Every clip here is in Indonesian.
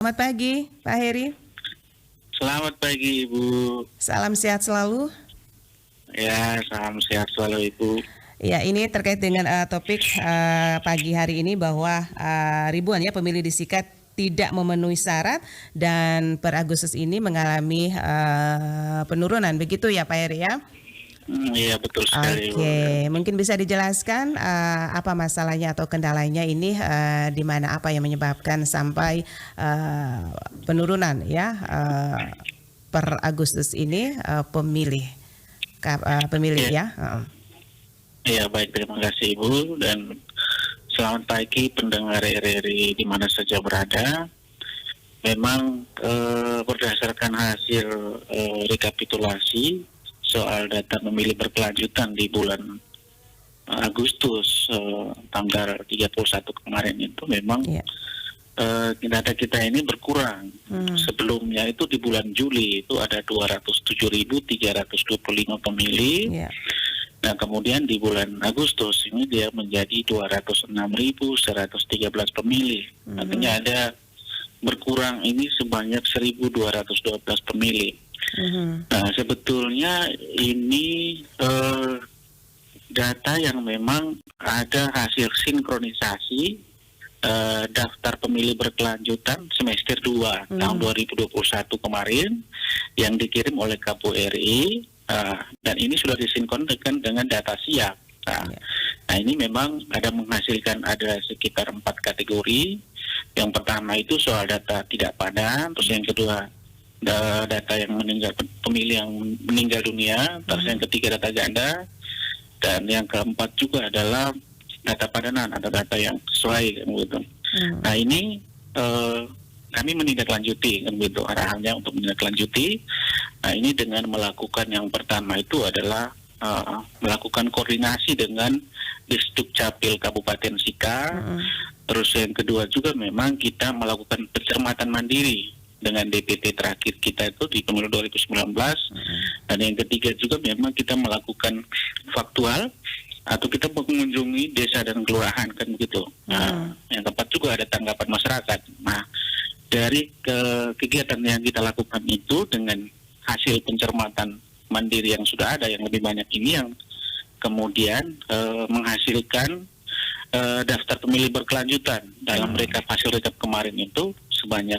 Selamat pagi, Pak Heri. Selamat pagi Ibu. Salam sehat selalu. Ya, salam sehat selalu Ibu. Ya, ini terkait dengan topik pagi hari ini bahwa ribuan ya pemilih di Sikat tidak memenuhi syarat dan per Agustus ini mengalami penurunan. Begitu ya, Pak Heri ya? Iya betul sekali Ibu. Oke, mungkin bisa dijelaskan apa masalahnya atau kendalanya ini di mana apa yang menyebabkan sampai penurunan ya per Agustus ini pemilih Ya, ya. ya baik, terima kasih Ibu dan selamat pagi pendengar RRI di mana saja berada. Memang berdasarkan hasil rekapitulasi soal data pemilih berkelanjutan di bulan Agustus tanggal 31 kemarin itu memang Ya. data kita ini berkurang. Sebelumnya itu di bulan Juli itu ada 207.325 pemilih. Ya. Nah kemudian di bulan Agustus ini dia menjadi 206.113 pemilih. Artinya ada berkurang ini sebanyak 1.212 pemilih. Nah sebetulnya ini data yang memang ada hasil sinkronisasi daftar pemilih berkelanjutan semester 2 tahun 2021 kemarin yang dikirim oleh KPU RI dan ini sudah disinkronkan dengan data siap. Nah ini memang ada sekitar 4 kategori. Yang pertama itu soal data tidak padan, terus yang kedua data yang pemilih yang meninggal dunia, terus yang ketiga data ganda, dan yang keempat juga adalah data padanan, ada data yang sesuai kan begitu. Nah ini kami menindaklanjuti kan begitu, arahannya untuk menindaklanjuti. Nah ini dengan melakukan yang pertama itu adalah melakukan koordinasi dengan Disdukcapil Kabupaten Sika. Terus yang kedua juga memang kita melakukan pencermatan mandiri dengan DPT terakhir kita itu di pemilu 2019. Dan yang ketiga juga memang kita melakukan faktual atau kita mengunjungi desa dan kelurahan kan begitu. Nah, yang keempat juga ada tanggapan masyarakat. Nah, dari kegiatan yang kita lakukan itu dengan hasil pencermatan mandiri yang sudah ada yang lebih banyak ini yang kemudian menghasilkan daftar pemilih berkelanjutan dalam hasil rekap kemarin itu sebanyak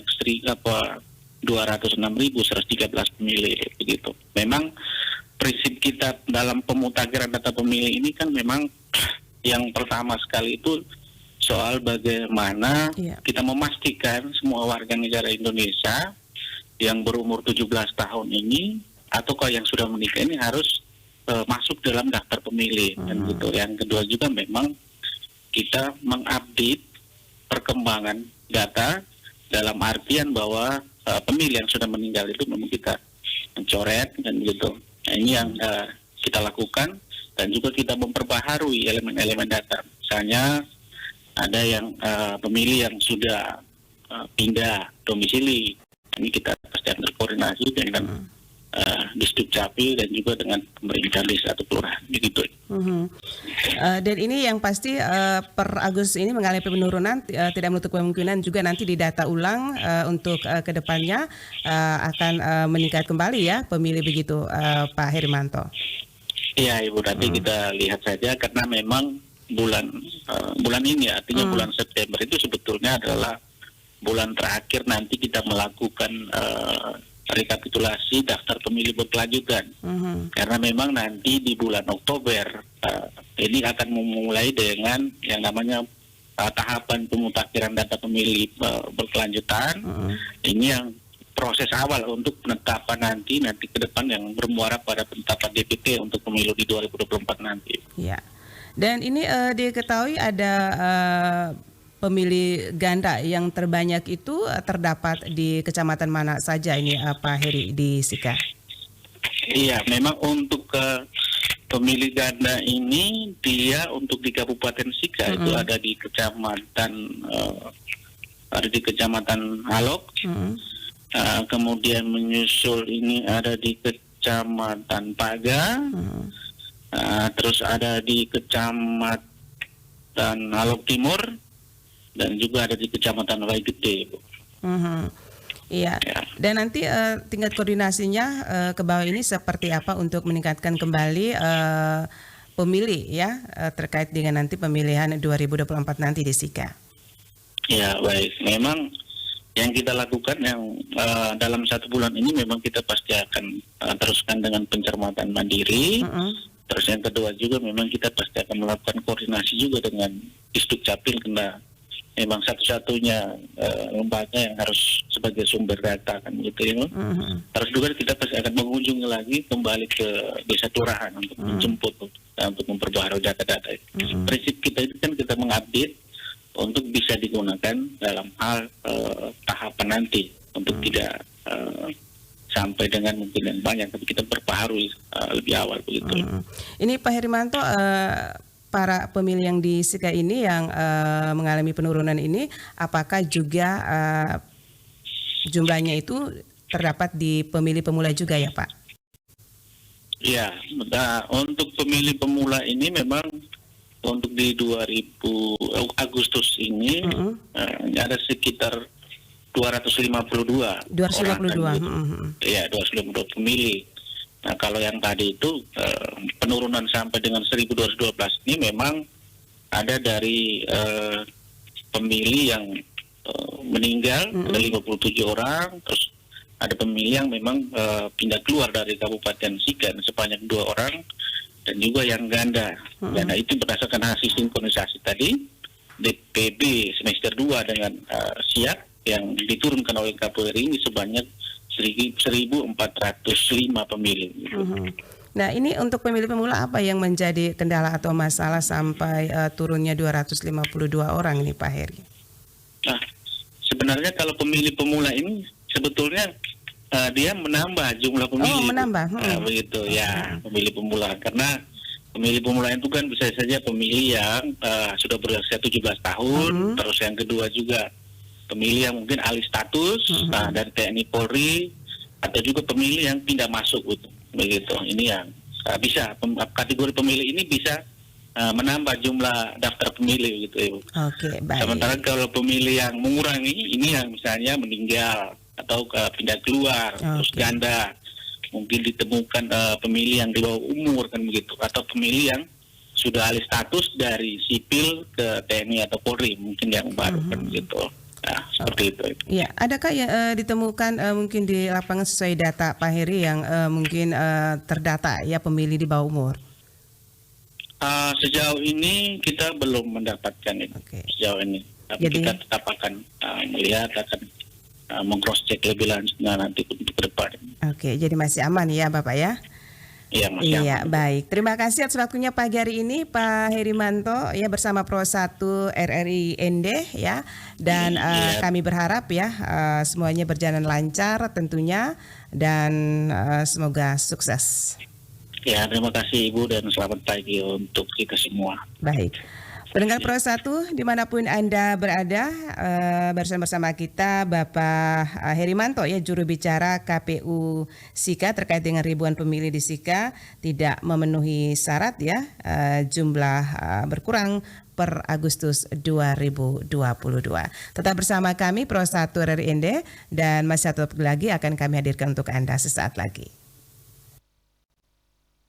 206.113 pemilih begitu. Memang prinsip kita dalam pemutakhiran data pemilih ini kan memang yang pertama sekali itu soal bagaimana kita memastikan semua warga negara Indonesia yang berumur 17 tahun ini atau kalau yang sudah menikah ini harus masuk dalam daftar pemilih dan gitu. Yang kedua juga memang kita mengupdate perkembangan data dalam artian bahwa pemilih yang sudah meninggal itu memang kita mencoret dan gitu. Nah, ini yang kita lakukan dan juga kita memperbaharui elemen-elemen data. Misalnya ada yang pemilih yang sudah pindah domisili. Ini kita pasti berkoordinasi dengan Disdukcapil dan juga dengan pemerintah desa atau kelurahan begitu. Dan ini yang pasti per Agustus ini mengalami penurunan, tidak menutup kemungkinan juga nanti didata ulang untuk kedepannya akan meningkat kembali ya pemilih begitu, Pak Herimanto. Iya Ibu, nanti kita lihat saja karena memang bulan ini artinya bulan September itu sebetulnya adalah bulan terakhir nanti kita melakukan rekapitulasi daftar pemilih berkelanjutan. Karena memang nanti di bulan Oktober ini akan memulai dengan yang namanya tahapan pemutakhiran data pemilih berkelanjutan. Ini yang proses awal untuk penetapan nanti ke depan yang bermuara pada penetapan DPT untuk pemilu di 2024 nanti. Ya. Dan ini diketahui ada pemilih ganda yang terbanyak itu terdapat di kecamatan mana saja ini Pak Heri di Sika? Iya, memang untuk pemilih ganda ini dia untuk di Kabupaten Sika itu ada di kecamatan Halok, kemudian menyusul ini ada di kecamatan Paga, terus ada di kecamatan Halok Timur, dan juga ada di Kecamatan Waigede, Bu. Iya. Ya. Dan nanti tingkat koordinasinya ke bawah ini seperti apa untuk meningkatkan kembali pemilih ya terkait dengan nanti pemilihan 2024 nanti di SIKA. Ya, baik. Memang yang kita lakukan yang dalam 1 bulan ini memang kita pasti akan teruskan dengan pencermatan mandiri. Terus yang kedua juga memang kita pasti akan melakukan koordinasi juga dengan Disduk Capil, karena memang satu-satunya lembaga yang harus sebagai sumber data kan gitu ya. Terus juga kita pasti akan mengunjungi lagi kembali ke desa kelurahan untuk menjemput untuk memperbaharui data-data itu. Prinsip kita itu kan kita mengupdate untuk bisa digunakan dalam hal tahapan nanti untuk tidak sampai dengan mungkin yang banyak, tapi kita perbaharui lebih awal begitu. Ini Pak Herimanto, para pemilih yang di SIKA ini yang mengalami penurunan ini, apakah juga jumlahnya itu terdapat di pemilih pemula juga ya Pak? Ya, untuk pemilih pemula ini memang untuk di 2000 Agustus ini ada sekitar 252 orang. Ya, 252 pemilih. Nah, kalau yang tadi itu penurunan sampai dengan 1212 ini memang ada dari pemilih yang meninggal, ada 57 orang, terus ada pemilih yang memang pindah keluar dari Kabupaten SIKA sebanyak 2 orang, dan juga yang ganda. Ganda itu berdasarkan hasil sinkronisasi tadi, DPB semester 2 dengan SIAK yang diturunkan oleh KPU RI ini sebanyak 1.405 pemilih. Nah, ini untuk pemilih pemula apa yang menjadi kendala atau masalah sampai turunnya 252 orang ini Pak Heri? Nah, sebenarnya kalau pemilih pemula ini sebetulnya dia menambah jumlah pemilih. Oh, menambah. Begitu ya, pemilih pemula. Karena pemilih pemula itu kan bisa saja pemilih yang sudah berusia 17 tahun, terus yang kedua juga pemilih yang mungkin alih status dari TNI Polri, atau juga pemilih yang pindah masuk begitu. Ini yang bisa kategori pemilih ini bisa menambah jumlah daftar pemilih gitu ya. Oke, baik. Sementara kalau pemilih yang mengurangi ini yang misalnya meninggal atau pindah keluar, terus ganda, mungkin ditemukan pemilih yang di bawah umur kan begitu, atau pemilih yang sudah alih status dari sipil ke TNI atau Polri mungkin yang baru kan begitu. Nah, seperti itu. Ya, adakah ya ditemukan mungkin di lapangan sesuai data Pak Heri yang mungkin terdata ya pemilih di bawah umur? Sejauh ini kita belum mendapatkan itu. Sejauh ini, tapi jadi, kita tetap akan melihat, akan meng-cross check lebih lanjut nanti untuk ke depan. Oke, jadi masih aman ya Bapak ya? Iya, masih aman. Baik. Terima kasih atas waktunya pagi hari ini Pak Herimanto ya bersama Pro 1 RRI ND ya. Dan kami berharap ya semuanya berjalan lancar tentunya dan semoga sukses. Ya, terima kasih Ibu dan selamat pagi untuk kita semua. Baik. Pendengar Pro 1 dimanapun Anda berada, bersama kita Bapak Herimanto ya, juru bicara KPU SIKA terkait dengan ribuan pemilih di SIKA tidak memenuhi syarat ya, jumlah berkurang per Agustus 2022. Tetap bersama kami Pro 1 RRI ND dan masih satu lagi akan kami hadirkan untuk Anda sesaat lagi.